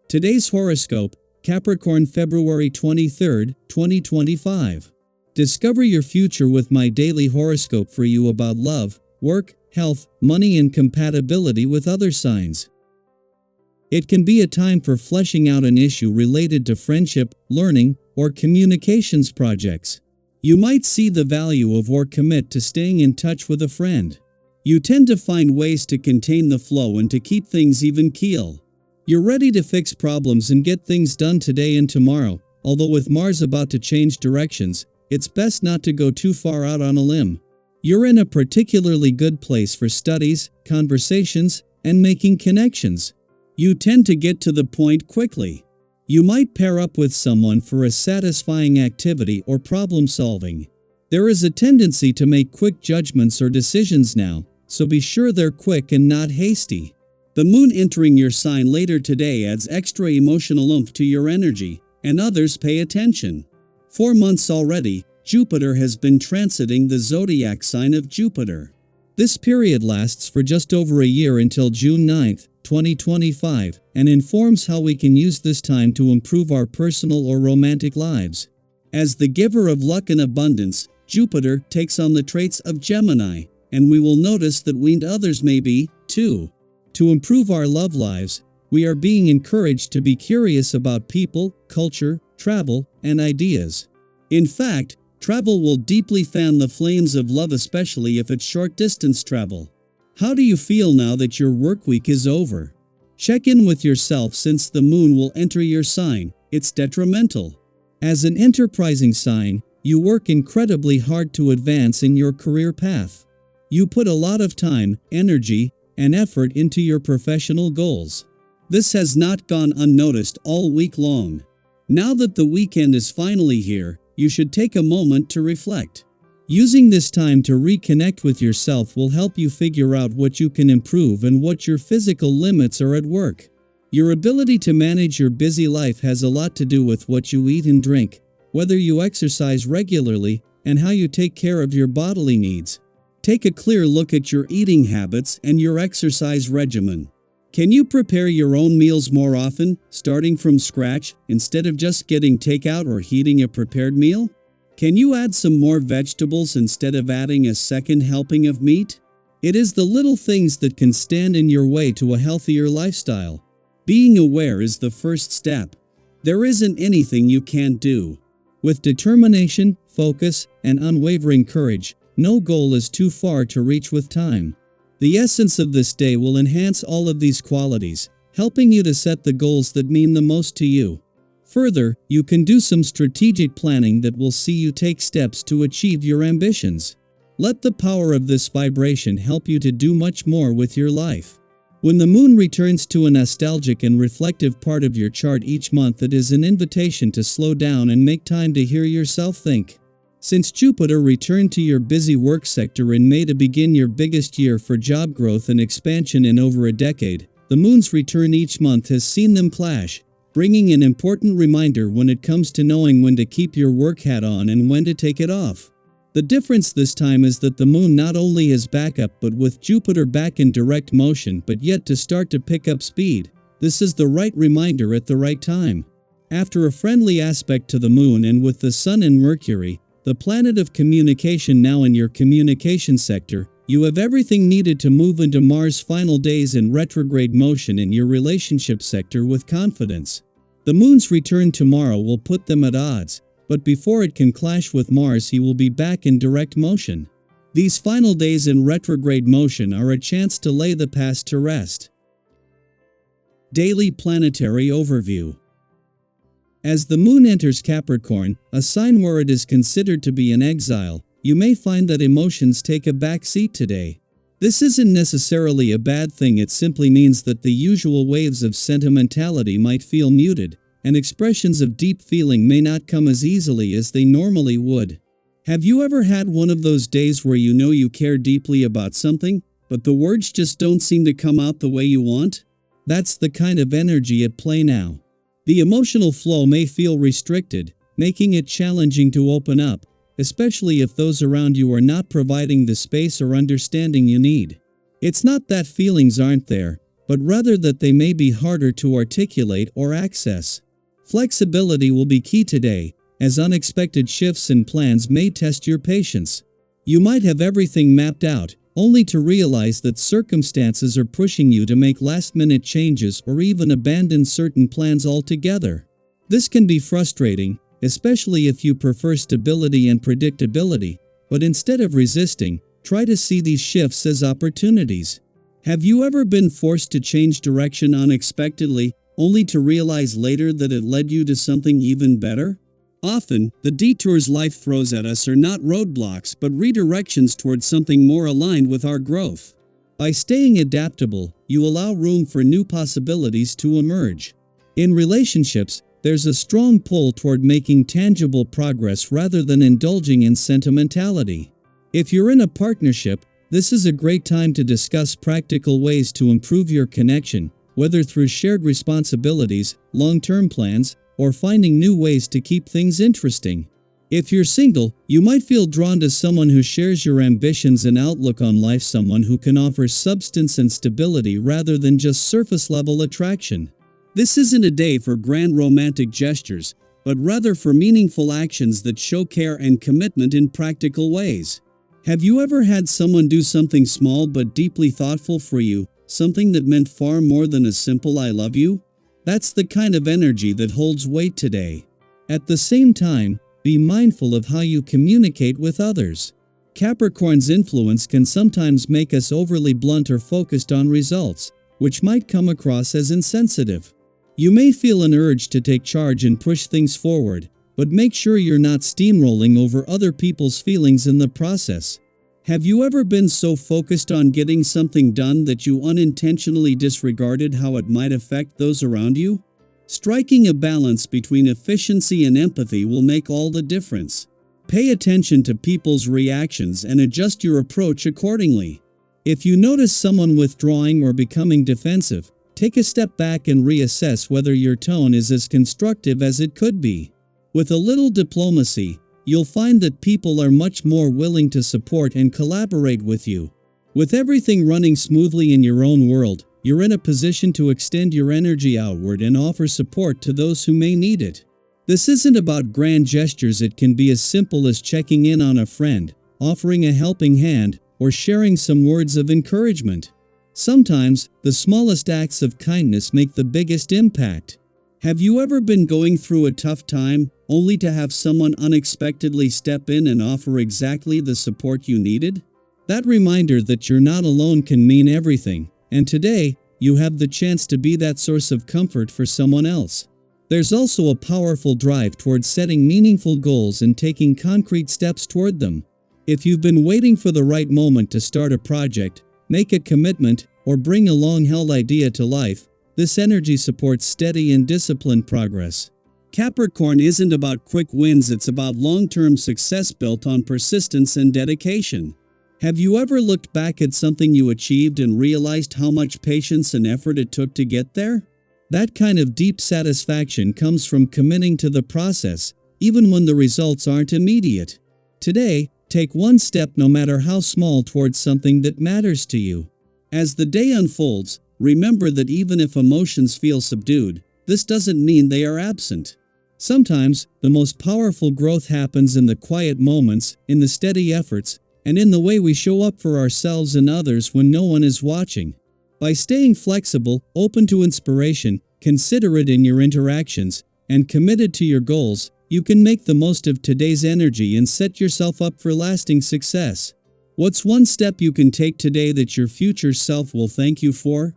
Today's horoscope, Capricorn February 23, 2025. Discover your future with my daily horoscope for you about love, work, health, money and compatibility with other signs. It can be a time for fleshing out an issue related to friendship, learning, or communications projects. You might see the value of or commit to staying in touch with a friend. You tend to find ways to contain the flow and to keep things even keel. You're ready to fix problems and get things done today and tomorrow, although with Mars about to change directions, it's best not to go too far out on a limb. You're in a particularly good place for studies, conversations, and making connections. You tend to get to the point quickly. You might pair up with someone for a satisfying activity or problem solving. There is a tendency to make quick judgments or decisions now, so be sure they're quick and not hasty. The moon entering your sign later today adds extra emotional oomph to your energy, and others pay attention. 4 months already, Jupiter has been transiting the zodiac sign of Jupiter. This period lasts for just over a year until June 9, 2025, and informs how we can use this time to improve our personal or romantic lives. As the giver of luck and abundance, Jupiter takes on the traits of Gemini, and we will notice that others may be, too. To improve our love lives, we are being encouraged to be curious about people, culture, travel, and ideas. In fact, travel will deeply fan the flames of love, especially if it's short-distance travel. How do you feel now that your work week is over? Check in with yourself since the moon will enter your sign. It's detrimental. As an enterprising sign, you work incredibly hard to advance in your career path. You put a lot of time, energy, and effort into your professional goals. This has not gone unnoticed all week long. Now that the weekend is finally here, you should take a moment to reflect. Using this time to reconnect with yourself will help you figure out what you can improve and what your physical limits are at work. Your ability to manage your busy life has a lot to do with what you eat and drink, whether you exercise regularly, and how you take care of your bodily needs. Take a clear look at your eating habits and your exercise regimen. Can you prepare your own meals more often, starting from scratch, instead of just getting takeout or heating a prepared meal? Can you add some more vegetables instead of adding a second helping of meat? It is the little things that can stand in your way to a healthier lifestyle. Being aware is the first step. There isn't anything you can't do. With determination, focus, and unwavering courage, no goal is too far to reach with time. The essence of this day will enhance all of these qualities, helping you to set the goals that mean the most to you. Further, you can do some strategic planning that will see you take steps to achieve your ambitions. Let the power of this vibration help you to do much more with your life. When the moon returns to a nostalgic and reflective part of your chart each month, it is an invitation to slow down and make time to hear yourself think. Since Jupiter returned to your busy work sector in May to begin your biggest year for job growth and expansion in over a decade, the moon's return each month has seen them clash, bringing an important reminder when it comes to knowing when to keep your work hat on and when to take it off. The difference this time is that the moon not only is back up but with Jupiter back in direct motion but yet to start to pick up speed. This is the right reminder at the right time. After a friendly aspect to the moon and with the sun and Mercury, the planet of communication now in your communication sector, you have everything needed to move into Mars' final days in retrograde motion in your relationship sector with confidence. The moon's return tomorrow will put them at odds, but before it can clash with Mars, he will be back in direct motion. These final days in retrograde motion are a chance to lay the past to rest. Daily Planetary Overview. As the moon enters Capricorn, a sign where it is considered to be in exile, you may find that emotions take a back seat today. This isn't necessarily a bad thing, it simply means that the usual waves of sentimentality might feel muted, and expressions of deep feeling may not come as easily as they normally would. Have you ever had one of those days where you know you care deeply about something, but the words just don't seem to come out the way you want? That's the kind of energy at play now. The emotional flow may feel restricted, making it challenging to open up, especially if those around you are not providing the space or understanding you need. It's not that feelings aren't there, but rather that they may be harder to articulate or access. Flexibility will be key today, as unexpected shifts in plans may test your patience. You might have everything mapped out, only to realize that circumstances are pushing you to make last-minute changes or even abandon certain plans altogether. This can be frustrating, especially if you prefer stability and predictability, but instead of resisting, try to see these shifts as opportunities. Have you ever been forced to change direction unexpectedly, only to realize later that it led you to something even better? Often, the detours life throws at us are not roadblocks but redirections towards something more aligned with our growth. By staying adaptable, you allow room for new possibilities to emerge. In relationships, there's a strong pull toward making tangible progress rather than indulging in sentimentality. If you're in a partnership, this is a great time to discuss practical ways to improve your connection, whether through shared responsibilities, long-term plans, or finding new ways to keep things interesting. If you're single, you might feel drawn to someone who shares your ambitions and outlook on life, someone who can offer substance and stability rather than just surface-level attraction. This isn't a day for grand romantic gestures, but rather for meaningful actions that show care and commitment in practical ways. Have you ever had someone do something small but deeply thoughtful for you, something that meant far more than a simple "I love you"? That's the kind of energy that holds weight today. At the same time, be mindful of how you communicate with others. Capricorn's influence can sometimes make us overly blunt or focused on results, which might come across as insensitive. You may feel an urge to take charge and push things forward, but make sure you're not steamrolling over other people's feelings in the process. Have you ever been so focused on getting something done that you unintentionally disregarded how it might affect those around you? Striking a balance between efficiency and empathy will make all the difference. Pay attention to people's reactions and adjust your approach accordingly. If you notice someone withdrawing or becoming defensive, take a step back and reassess whether your tone is as constructive as it could be. With a little diplomacy, you'll find that people are much more willing to support and collaborate with you. With everything running smoothly in your own world, you're in a position to extend your energy outward and offer support to those who may need it. This isn't about grand gestures. It can be as simple as checking in on a friend, offering a helping hand, or sharing some words of encouragement. Sometimes, the smallest acts of kindness make the biggest impact. Have you ever been going through a tough time, only to have someone unexpectedly step in and offer exactly the support you needed? That reminder that you're not alone can mean everything, and today, you have the chance to be that source of comfort for someone else. There's also a powerful drive towards setting meaningful goals and taking concrete steps toward them. If you've been waiting for the right moment to start a project, make a commitment, or bring a long-held idea to life, this energy supports steady and disciplined progress. Capricorn isn't about quick wins, it's about long-term success built on persistence and dedication. Have you ever looked back at something you achieved and realized how much patience and effort it took to get there? That kind of deep satisfaction comes from committing to the process, even when the results aren't immediate. Today, take one step, no matter how small, towards something that matters to you. As the day unfolds, remember that even if emotions feel subdued, this doesn't mean they are absent. Sometimes, the most powerful growth happens in the quiet moments, in the steady efforts, and in the way we show up for ourselves and others when no one is watching. By staying flexible, open to inspiration, considerate in your interactions, and committed to your goals, you can make the most of today's energy and set yourself up for lasting success. What's one step you can take today that your future self will thank you for?